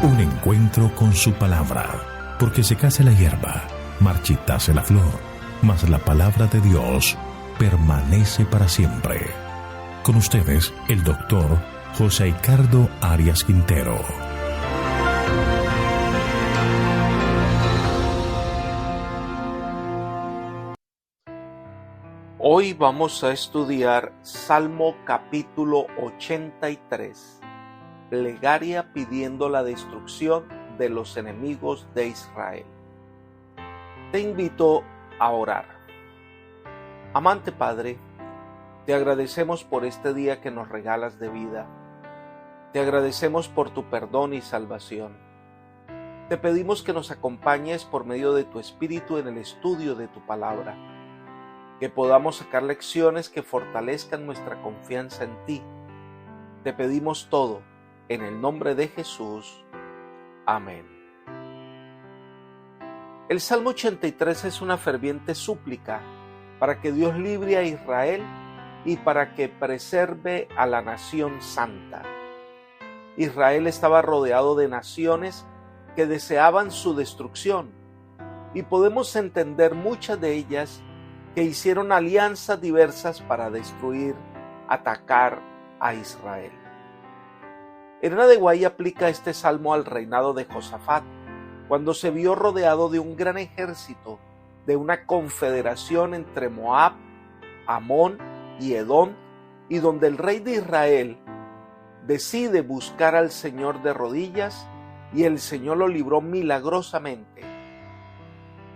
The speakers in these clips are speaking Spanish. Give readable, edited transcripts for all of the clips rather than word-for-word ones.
Un encuentro con su palabra, porque secase la hierba, marchitase la flor, mas la palabra de Dios permanece para siempre. Con ustedes, el doctor José Ricardo Arias Quintero. Hoy vamos a estudiar Salmo capítulo 83, plegaria pidiendo la destrucción de los enemigos de Israel. Te invito a orar. Amante Padre, te agradecemos por este día que nos regalas de vida. Te agradecemos por tu perdón y salvación. Te pedimos que nos acompañes por medio de tu Espíritu en el estudio de tu palabra, que podamos sacar lecciones que fortalezcan nuestra confianza en ti. Te pedimos todo en el nombre de Jesús. Amén. El Salmo 83 es una ferviente súplica para que Dios libre a Israel y para que preserve a la nación santa. Israel estaba rodeado de naciones que deseaban su destrucción, y podemos entender muchas de ellas que hicieron alianzas diversas para destruir, atacar a Israel. Elena de White aplica este salmo al reinado de Josafat, cuando se vio rodeado de un gran ejército, de una confederación entre Moab, Amón y Edom, y donde el rey de Israel decide buscar al Señor de rodillas, y el Señor lo libró milagrosamente.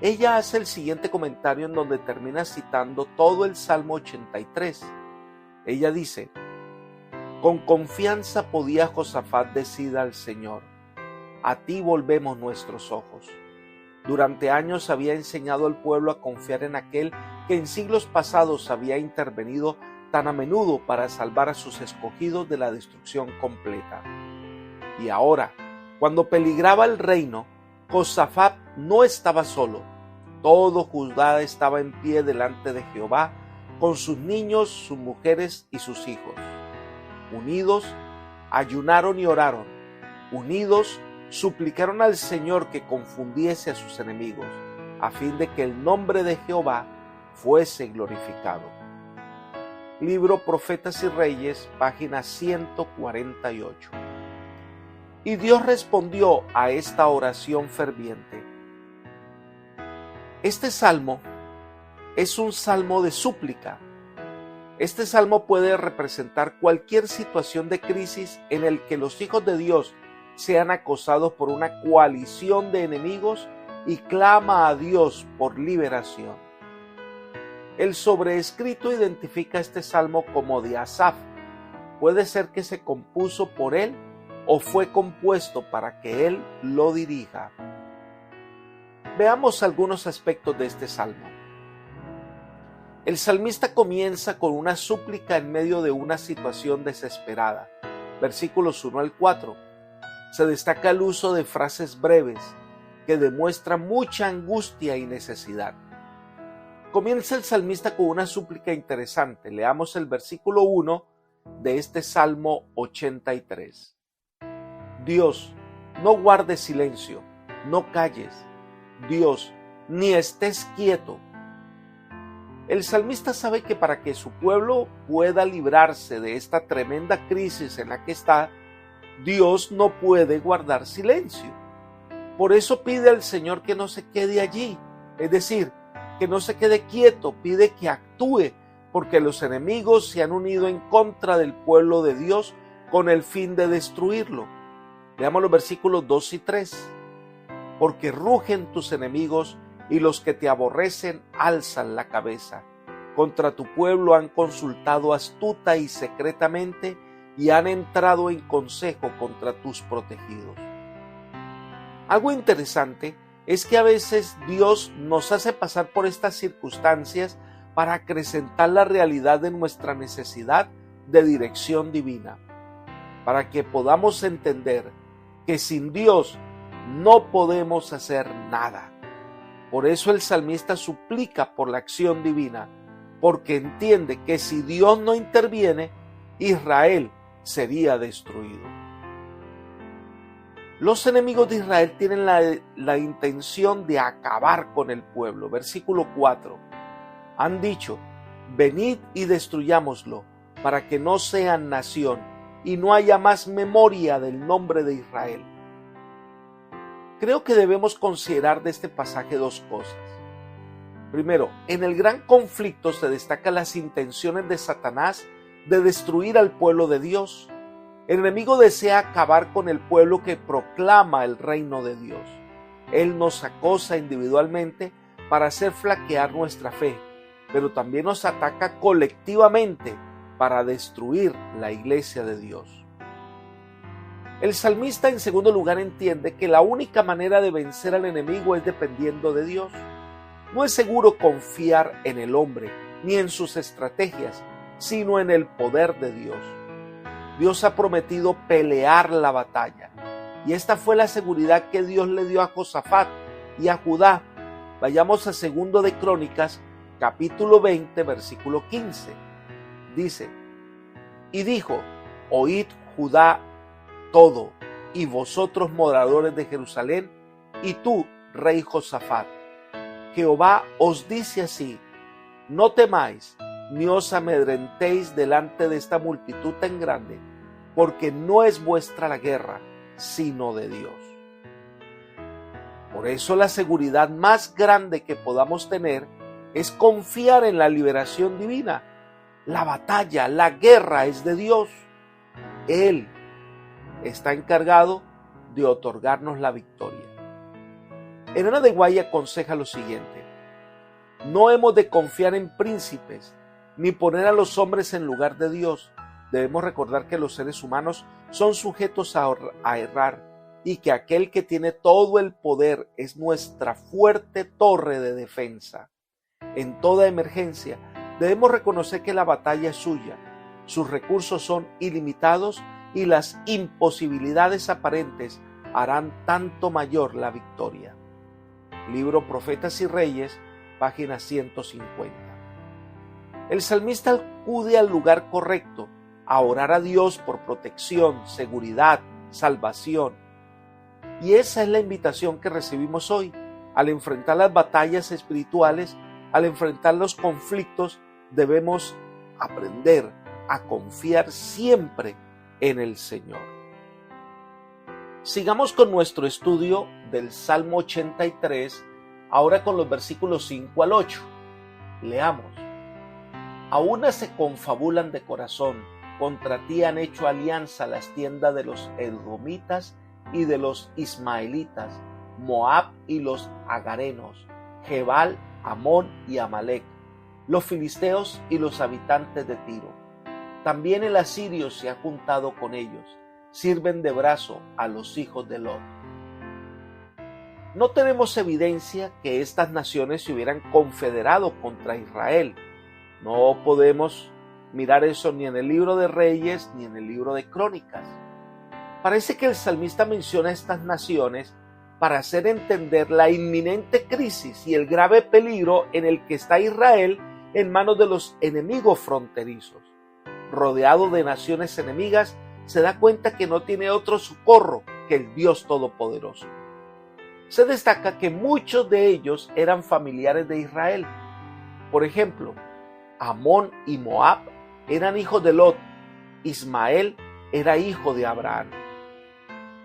Ella hace el siguiente comentario en donde termina citando todo el Salmo 83. Ella dice: con confianza podía Josafat decir al Señor: a ti volvemos nuestros ojos. Durante años había enseñado al pueblo a confiar en aquel que en siglos pasados había intervenido tan a menudo para salvar a sus escogidos de la destrucción completa. Y ahora, cuando peligraba el reino, Josafat no estaba solo. Todo Judá estaba en pie delante de Jehová, con sus niños, sus mujeres y sus hijos. Unidos, ayunaron y oraron. Unidos, suplicaron al Señor que confundiese a sus enemigos, a fin de que el nombre de Jehová fuese glorificado. Libro Profetas y Reyes, página 148. Y Dios respondió a esta oración ferviente. Este salmo es un salmo de súplica. Este salmo puede representar cualquier situación de crisis en el que los hijos de Dios sean acosados por una coalición de enemigos y clama a Dios por liberación. El sobreescrito identifica este salmo como de Asaf. Puede ser que se compuso por él o fue compuesto para que él lo dirija. Veamos algunos aspectos de este salmo. El salmista comienza con una súplica en medio de una situación desesperada. Versículos 1 al 4. Se destaca el uso de frases breves que demuestran mucha angustia y necesidad. Comienza el salmista con una súplica interesante. Leamos el versículo 1 de este Salmo 83. Dios, no guardes silencio, no calles. Dios, ni estés quieto. El salmista sabe que para que su pueblo pueda librarse de esta tremenda crisis en la que está, Dios no puede guardar silencio. Por eso pide al Señor que no se quede allí, es decir, que no se quede quieto, pide que actúe, porque los enemigos se han unido en contra del pueblo de Dios con el fin de destruirlo. Leamos los versículos 2 y 3. Porque rugen tus enemigos y los que te aborrecen alzan la cabeza. Contra tu pueblo han consultado astuta y secretamente y han entrado en consejo contra tus protegidos. Algo interesante es que a veces Dios nos hace pasar por estas circunstancias para acrecentar la realidad de nuestra necesidad de dirección divina, para que podamos entender que sin Dios no podemos hacer nada. Por eso el salmista suplica por la acción divina, porque entiende que si Dios no interviene, Israel sería destruido. Los enemigos de Israel tienen la intención de acabar con el pueblo. Versículo 4. Han dicho: venid y destruyámoslo, para que no sean nación y no haya más memoria del nombre de Israel. Creo que debemos considerar de este pasaje dos cosas. Primero, en el gran conflicto se destacan las intenciones de Satanás de destruir al pueblo de Dios. El enemigo desea acabar con el pueblo que proclama el reino de Dios. Él nos acosa individualmente para hacer flaquear nuestra fe, pero también nos ataca colectivamente para destruir la iglesia de Dios. El salmista, en segundo lugar, entiende que la única manera de vencer al enemigo es dependiendo de Dios. No es seguro confiar en el hombre ni en sus estrategias, sino en el poder de Dios. Dios ha prometido pelear la batalla, y esta fue la seguridad que Dios le dio a Josafat y a Judá. Vayamos a 2 de Crónicas, capítulo 20, versículo 15. Dice: y dijo: oíd Judá todo, y vosotros moradores de Jerusalén, y tú, rey Josafat, Jehová os dice así: no temáis, ni os amedrentéis delante de esta multitud tan grande, porque no es vuestra la guerra, sino de Dios. Por eso la seguridad más grande que podamos tener es confiar en la liberación divina. La batalla, la guerra es de Dios. Él está encargado de otorgarnos la victoria. Elena de Guay aconseja lo siguiente: no hemos de confiar en príncipes, ni poner a los hombres en lugar de Dios. Debemos recordar que los seres humanos son sujetos a errar, y que aquel que tiene todo el poder es nuestra fuerte torre de defensa. En toda emergencia, debemos reconocer que la batalla es suya. Sus recursos son ilimitados y las imposibilidades aparentes harán tanto mayor la victoria. Libro Profetas y Reyes, página 150. El salmista acude al lugar correcto, a orar a Dios por protección, seguridad, salvación. Y esa es la invitación que recibimos hoy. Al enfrentar las batallas espirituales, al enfrentar los conflictos, debemos aprender a confiar siempre en el Señor. Sigamos con nuestro estudio del Salmo 83, ahora con los versículos 5 al 8. Leamos: aún se confabulan de corazón, contra ti han hecho alianza las tiendas de los edomitas y de los ismaelitas, Moab y los agarenos, Gebal, Amón y Amalec, los filisteos y los habitantes de Tiro. También el asirio se ha juntado con ellos, sirven de brazo a los hijos de Lot. No tenemos evidencia que estas naciones se hubieran confederado contra Israel. No podemos mirar eso ni en el libro de Reyes ni en el libro de Crónicas. Parece que el salmista menciona estas naciones para hacer entender la inminente crisis y el grave peligro en el que está Israel en manos de los enemigos fronterizos. Rodeado de naciones enemigas, se da cuenta que no tiene otro socorro que el Dios Todopoderoso. Se destaca que muchos de ellos eran familiares de Israel. Por ejemplo, Amón y Moab eran hijos de Lot. Ismael era hijo de Abraham.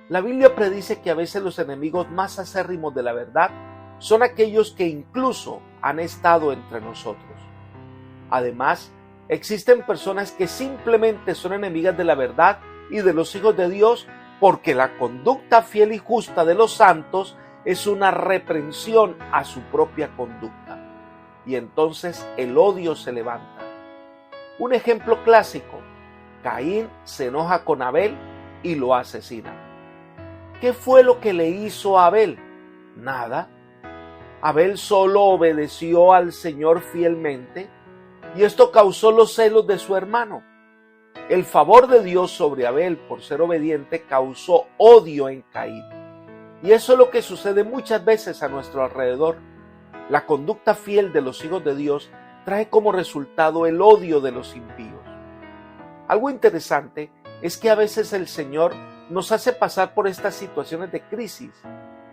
La Biblia predice que a veces los enemigos más acérrimos de la verdad son aquellos que incluso han estado entre nosotros. Además, existen personas que simplemente son enemigas de la verdad y de los hijos de Dios porque la conducta fiel y justa de los santos es una reprensión a su propia conducta. Y entonces el odio se levanta. Un ejemplo clásico: Caín se enoja con Abel y lo asesina. ¿Qué fue lo que le hizo a Abel? Nada. Abel solo obedeció al Señor fielmente y esto causó los celos de su hermano. El favor de Dios sobre Abel por ser obediente causó odio en Caín. Y eso es lo que sucede muchas veces a nuestro alrededor. La conducta fiel de los hijos de Dios trae como resultado el odio de los impíos. Algo interesante es que a veces el Señor nos hace pasar por estas situaciones de crisis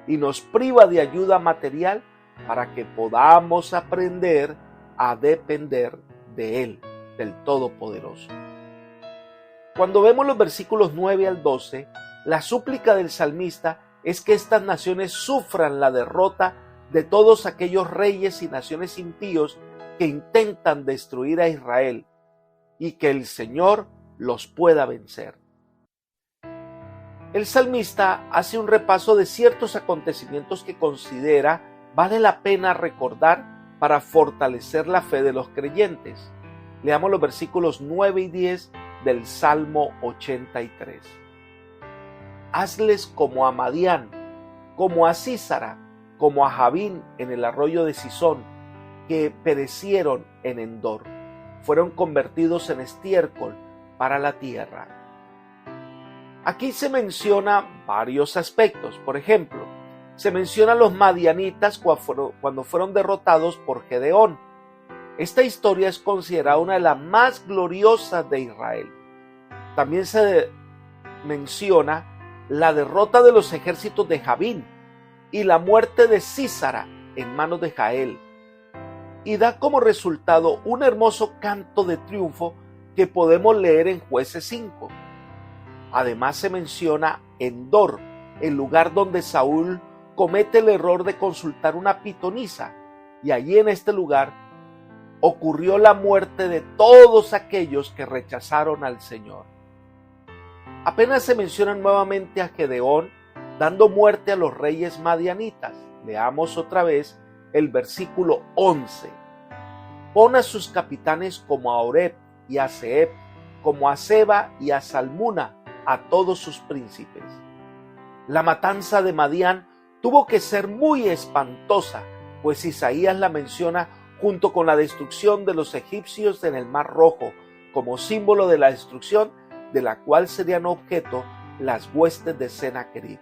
y nos priva de ayuda material para que podamos aprender a depender de Él, del Todopoderoso. Cuando vemos los versículos 9 al 12, la súplica del salmista es que estas naciones sufran la derrota de todos aquellos reyes y naciones impíos que intentan destruir a Israel y que el Señor los pueda vencer. El salmista hace un repaso de ciertos acontecimientos que considera vale la pena recordar para fortalecer la fe de los creyentes. Leamos los versículos 9 y 10 del Salmo 83. Hazles como a Madián, como a Sísara, como a Javín en el arroyo de Sisón, que perecieron en Endor, fueron convertidos en estiércol para la tierra. Aquí se menciona varios aspectos. Por ejemplo, se menciona a los madianitas cuando fueron derrotados por Gedeón. Esta historia es considerada una de las más gloriosas de Israel. También se menciona la derrota de los ejércitos de Javín y la muerte de Sísara en manos de Jael. Y da como resultado un hermoso canto de triunfo que podemos leer en Jueces 5. Además se menciona Endor, el lugar donde Saúl comete el error de consultar una pitonisa, y allí en este lugar ocurrió la muerte de todos aquellos que rechazaron al Señor. Apenas se menciona nuevamente a Gedeón dando muerte a los reyes madianitas. Leamos otra vez el versículo 11. Pon a sus capitanes como a Oreb y a Zeeb, como a Seba y a Salmuna, a todos sus príncipes. La matanza de Madián tuvo que ser muy espantosa, pues Isaías la menciona junto con la destrucción de los egipcios en el Mar Rojo, como símbolo de la destrucción de la cual serían objeto las huestes de Sennacherib.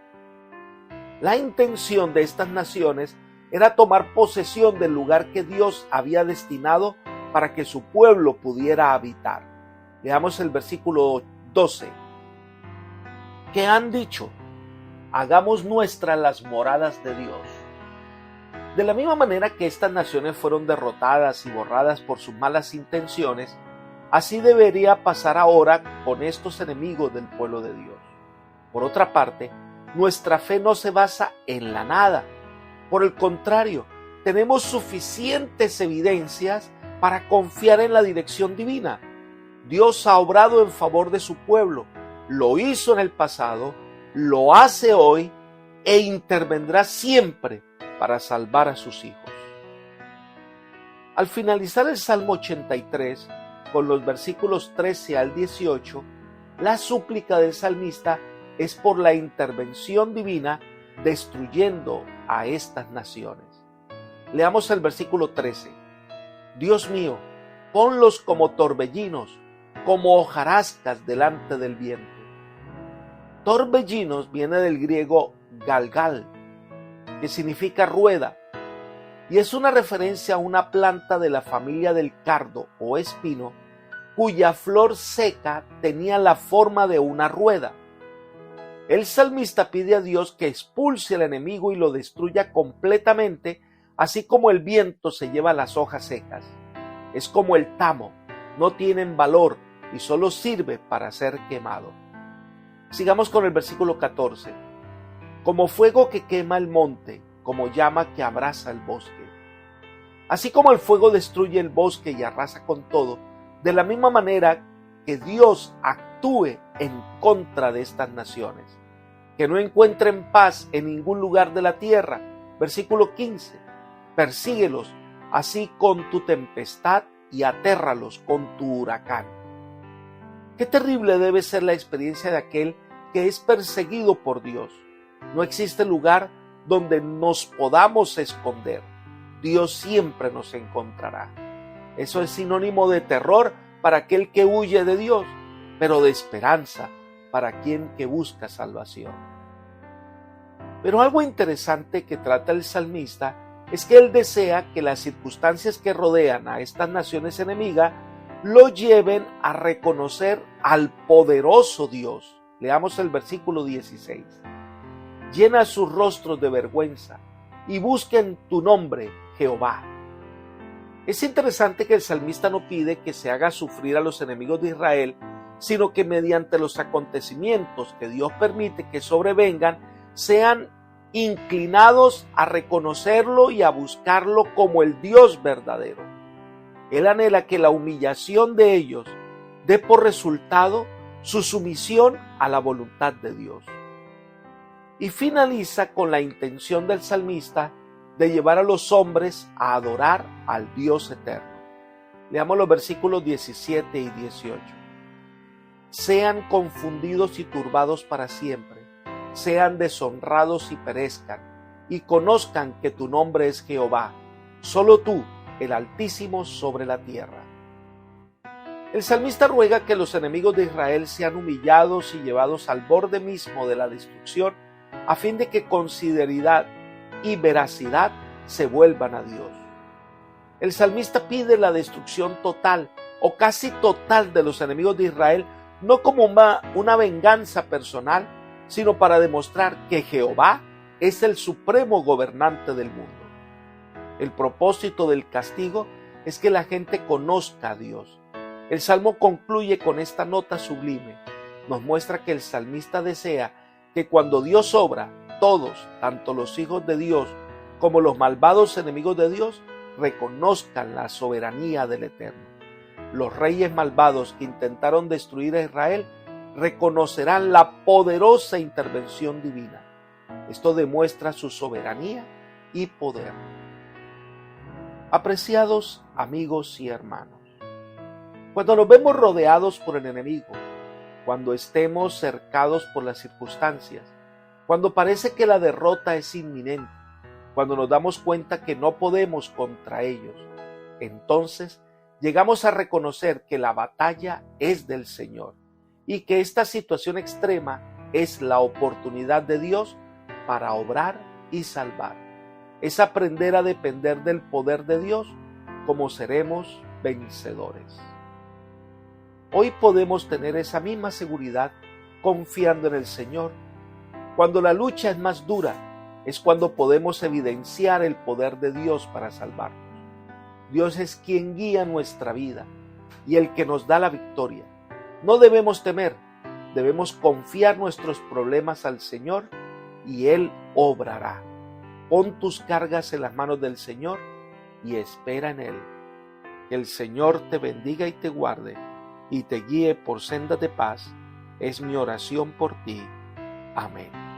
La intención de estas naciones era tomar posesión del lugar que Dios había destinado para que su pueblo pudiera habitar. Leamos el versículo 12. ¿Qué han dicho? Hagamos nuestras las moradas de Dios. De la misma manera que estas naciones fueron derrotadas y borradas por sus malas intenciones, así debería pasar ahora con estos enemigos del pueblo de Dios. Por otra parte, nuestra fe no se basa en la nada. Por el contrario, tenemos suficientes evidencias para confiar en la dirección divina. Dios ha obrado en favor de su pueblo, lo hizo en el pasado, lo hace hoy e intervendrá siempre para salvar a sus hijos. Al finalizar el Salmo 83, con los versículos 13 al 18, la súplica del salmista es por la intervención divina destruyendo a estas naciones. Leamos el versículo 13. Dios mío, ponlos como torbellinos, como hojarascas delante del viento. Torbellinos viene del griego galgal, que significa rueda, y es una referencia a una planta de la familia del cardo o espino, cuya flor seca tenía la forma de una rueda. El salmista pide a Dios que expulse al enemigo y lo destruya completamente, así como el viento se lleva las hojas secas. Es como el tamo, no tienen valor y solo sirve para ser quemado. Sigamos con el versículo 14. Como fuego que quema el monte, como llama que abrasa el bosque. Así como el fuego destruye el bosque y arrasa con todo, de la misma manera que Dios actúe en contra de estas naciones, que no encuentren paz en ningún lugar de la tierra. Versículo 15. Persíguelos así con tu tempestad y atérralos con tu huracán. Qué terrible debe ser la experiencia de aquel que es perseguido por Dios. No existe lugar donde nos podamos esconder. Dios siempre nos encontrará. Eso es sinónimo de terror para aquel que huye de Dios, pero de esperanza para quien que busca salvación. Pero algo interesante que trata el salmista es que él desea que las circunstancias que rodean a estas naciones enemigas lo lleven a reconocer al poderoso Dios. Leamos el versículo 16. Llena sus rostros de vergüenza y busquen tu nombre, Jehová. Es interesante que el salmista no pide que se haga sufrir a los enemigos de Israel, sino que mediante los acontecimientos que Dios permite que sobrevengan, sean inclinados a reconocerlo y a buscarlo como el Dios verdadero. Él anhela que la humillación de ellos dé por resultado su sumisión a la voluntad de Dios. Y finaliza con la intención del salmista de llevar a los hombres a adorar al Dios eterno. Leamos los versículos 17 y 18. Sean confundidos y turbados para siempre, sean deshonrados y perezcan, y conozcan que tu nombre es Jehová, solo tú, el Altísimo sobre la tierra. El salmista ruega que los enemigos de Israel sean humillados y llevados al borde mismo de la destrucción, a fin de que con sinceridad y veracidad se vuelvan a Dios. El salmista pide la destrucción total o casi total de los enemigos de Israel, no como una venganza personal, sino para demostrar que Jehová es el supremo gobernante del mundo. El propósito del castigo es que la gente conozca a Dios. El Salmo concluye con esta nota sublime. Nos muestra que el salmista desea que cuando Dios obra, todos, tanto los hijos de Dios como los malvados enemigos de Dios, reconozcan la soberanía del Eterno. Los reyes malvados que intentaron destruir a Israel reconocerán la poderosa intervención divina. Esto demuestra su soberanía y poder. Apreciados amigos y hermanos, cuando nos vemos rodeados por el enemigo, cuando estemos cercados por las circunstancias, cuando parece que la derrota es inminente, cuando nos damos cuenta que no podemos contra ellos, entonces llegamos a reconocer que la batalla es del Señor y que esta situación extrema es la oportunidad de Dios para obrar y salvar. Es aprender a depender del poder de Dios como seremos vencedores. Hoy podemos tener esa misma seguridad confiando en el Señor. Cuando la lucha es más dura, es cuando podemos evidenciar el poder de Dios para salvarnos. Dios es quien guía nuestra vida y el que nos da la victoria. No debemos temer, debemos confiar nuestros problemas al Señor y Él obrará. Pon tus cargas en las manos del Señor y espera en Él. Que el Señor te bendiga y te guarde y te guíe por sendas de paz. Es mi oración por ti. Amén.